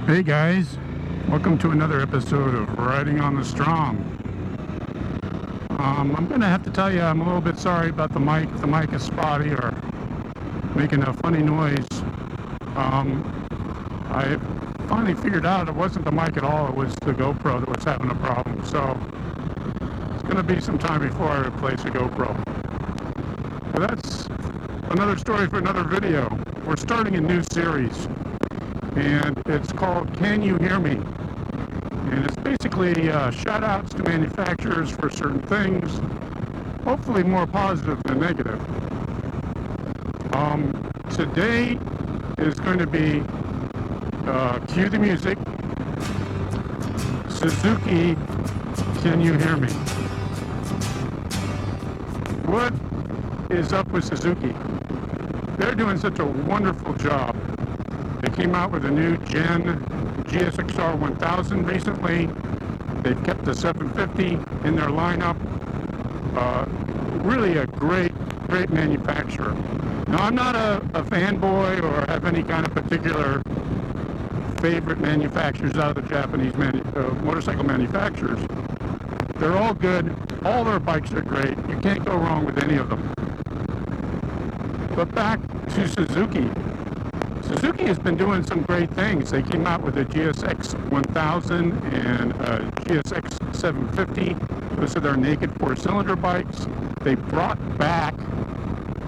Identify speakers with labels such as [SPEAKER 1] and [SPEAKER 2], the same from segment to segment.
[SPEAKER 1] Hey guys, welcome to another episode of Riding on the Strom. I'm gonna have to tell you I'm a little bit sorry about the mic. The mic is spotty or making a funny noise. I finally figured out it wasn't the mic at all, it was the GoPro that was having a problem. So it's gonna be some time before I replace the GoPro. But that's another story for another video. We're starting a new series, and it's called Can You Hear Me? And it's basically shout outs to manufacturers for certain things, hopefully more positive than negative. Today is going to be cue the music, Suzuki, Can You Hear Me? What is up with Suzuki? They're doing such a wonderful job. They came out with a new Gen GSXR 1000 recently. They've kept the 750 in their lineup. Really a great manufacturer. Now, I'm not a fanboy or have any kind of particular favorite manufacturers out of the Japanese motorcycle manufacturers. They're all good. All their bikes are great. You can't go wrong with any of them. But back to Suzuki. Suzuki has been doing some great things. They came out with a GSX 1000 and a GSX 750. Those are their naked four-cylinder bikes. They brought back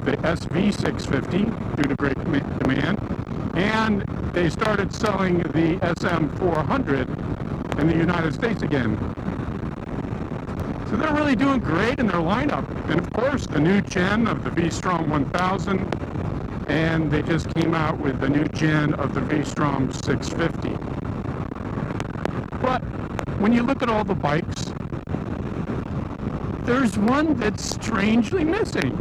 [SPEAKER 1] the SV 650 due to great demand. And they started selling the SM 400 in the United States again. So they're really doing great in their lineup. And of course, the new gen of the V-Strom 1000, and they just came out with the new gen of the V-Strom 650. But when you look at all the bikes, there's one that's strangely missing.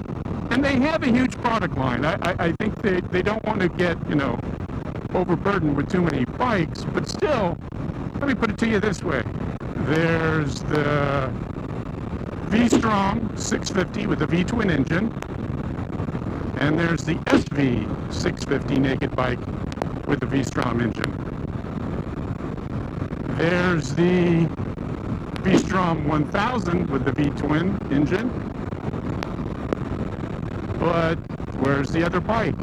[SPEAKER 1] And they have a huge product line. I think they don't want to get, overburdened with too many bikes, but still, let me put it to you this way. There's the V-Strom 650 with the V-twin engine, and there's the SV 650 naked bike with the V-Strom engine. There's the V-Strom 1000 with the V-twin engine, but where's the other bike?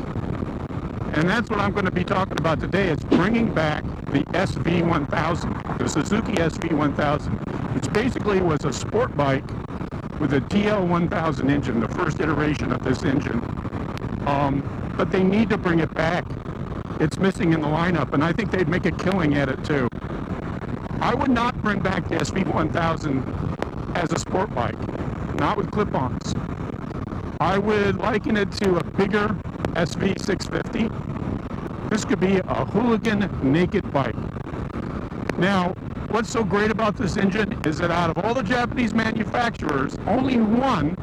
[SPEAKER 1] And that's what I'm going to be talking about today. It's bringing back the SV1000, the Suzuki SV1000, which basically was a sport bike with a TL1000 engine, the first iteration of this engine. But they need to bring it back. It's missing in the lineup, and I think they'd make a killing at it too. I would not bring back the SV1000 as a sport bike, not with clip-ons. I would liken it to a bigger SV 650. This could be a hooligan naked bike. Now, what's so great about this engine is that out of all the Japanese manufacturers, only one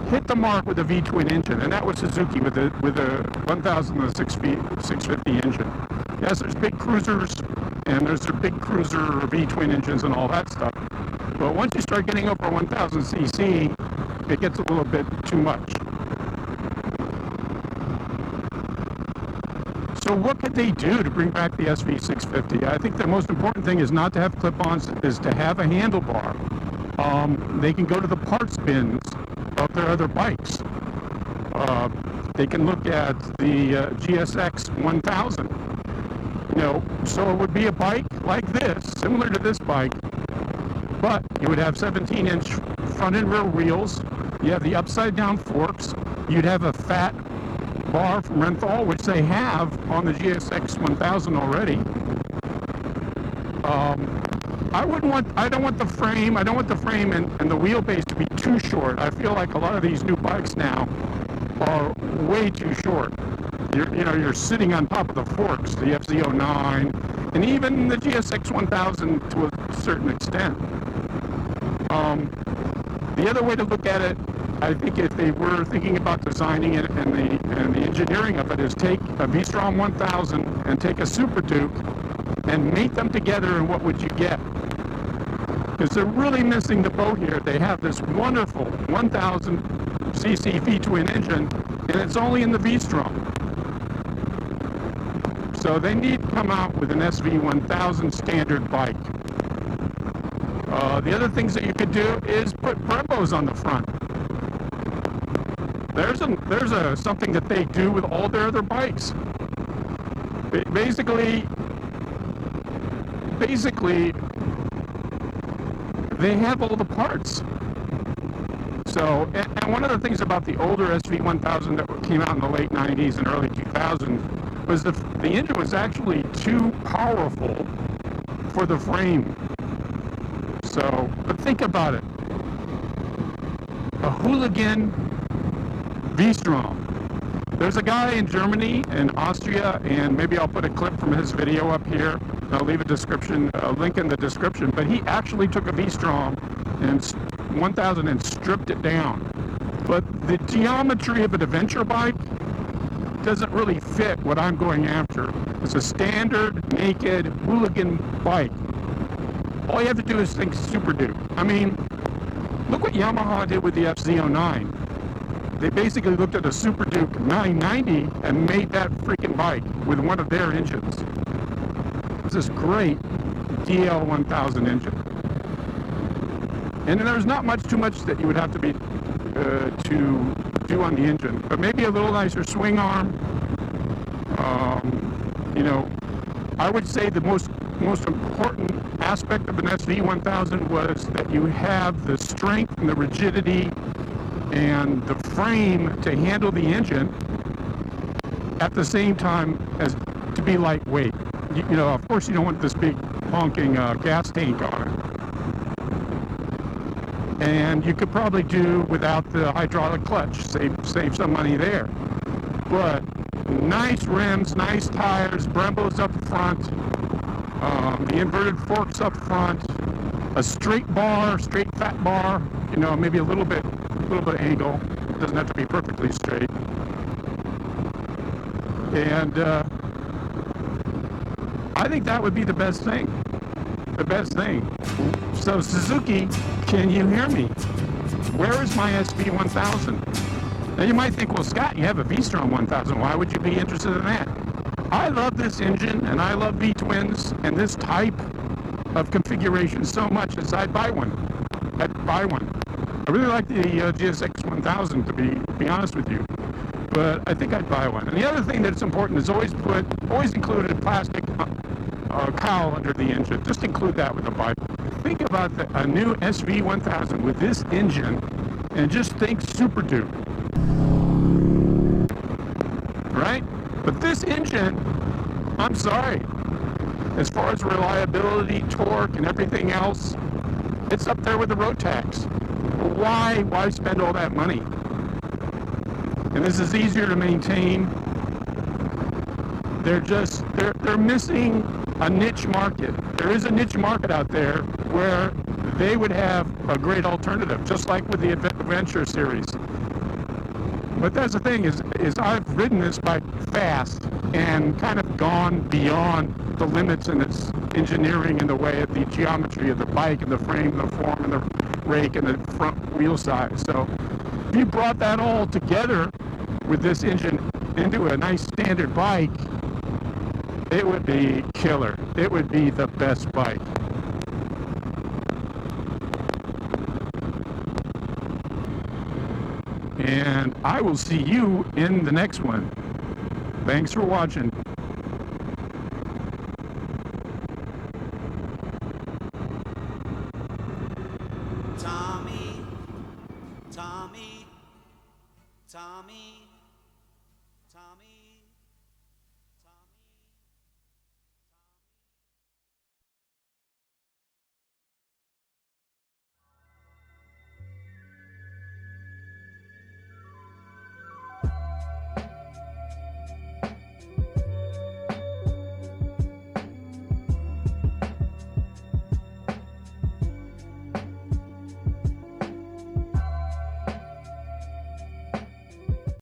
[SPEAKER 1] hit the mark with a V-twin engine, and that was Suzuki with the 1000 and the 650 engine. Yes, there's big cruisers, and there's their big cruiser V-twin engines and all that stuff. But once you start getting over 1000 cc, it gets a little bit too much. So what could they do to bring back the SV650? I think the most important thing is not to have clip-ons, is to have a handlebar. They can go to the parts bins of their other bikes. They can look at the GSX 1000. So it would be a bike like this, similar to this bike, but you would have 17-inch front and rear wheels. You have the upside-down forks. You'd have a fat bar from Renthal, which they have on the GSX 1000 already. I don't want the frame and the wheelbase to be too short. I feel like a lot of these new bikes now are way too short. You're sitting on top of the forks, the FZ09, and even the GSX 1000 to a certain extent. The other way to look at it, I think if they were thinking about designing it and the engineering of it, is take a V-Strom 1000 and take a Superduke and mate them together, and what would you get? Because they're really missing the boat here. They have this wonderful 1000 cc V-twin engine, and it's only in the V-Strom. So they need to come out with an SV1000 standard bike. The other things that you could do is put Brembos on the front. There's something that they do with all their other bikes. Basically, they have all the parts. So, and one of the things about the older SV1000 that came out in the late 90s and early 2000s was the engine was actually too powerful for the frame. So, but think about it. A hooligan V-Strom. There's a guy in Germany and Austria, and maybe I'll put a clip from his video up here. I'll leave a link in the description, but he actually took a V-Strom and 1000 and stripped it down. But the geometry of an adventure bike doesn't really fit what I'm going after. It's a standard, naked, hooligan bike. All you have to do is think Superduke. I mean, look what Yamaha did with the FZ09. They basically looked at a Superduke 990 and made that freaking bike with one of their engines. It's this great DL1000 engine. And there's not too much that you would have to do on the engine, but maybe a little nicer swing arm. You know, I would say the most important aspect of an SV1000 was that you have the strength and the rigidity and the frame to handle the engine at the same time as to be lightweight. You know, of course you don't want this big honking gas tank on it. And you could probably do without the hydraulic clutch, save some money there. But nice rims, nice tires, Brembos up front, the inverted forks up front, a straight fat bar, you know, maybe a little bit angle. It doesn't have to be perfectly straight. And I think that would be the best thing. The best thing. So Suzuki, can you hear me? Where is my SV1000? Now you might think, well, Scott, you have a V-Strom 1000. Why would you be interested in that? I love this engine, and I love V-twins, and this type of configuration so much as I'd buy one. I really like the GSX 1000, to be honest with you, but I think I'd buy one. And the other thing that's important is always include a plastic cowl under the engine. Just include that with the bike. Think about a new SV1000 with this engine, and just think Superduke, right? But this engine, I'm sorry, as far as reliability, torque, and everything else, it's up there with the road tax. Why spend all that money? And this is easier to maintain. They're missing a niche market. There is a niche market out there where they would have a great alternative, just like with the Adventure series. But that's the thing is I've ridden this bike fast and kind of gone beyond the limits in its engineering in the way of the geometry of the bike and the frame and the form and the rake and the front wheel size. So if you brought that all together with this engine into a nice standard bike, it would be killer. It would be the best bike. And I will see you in the next one. Thanks for watching.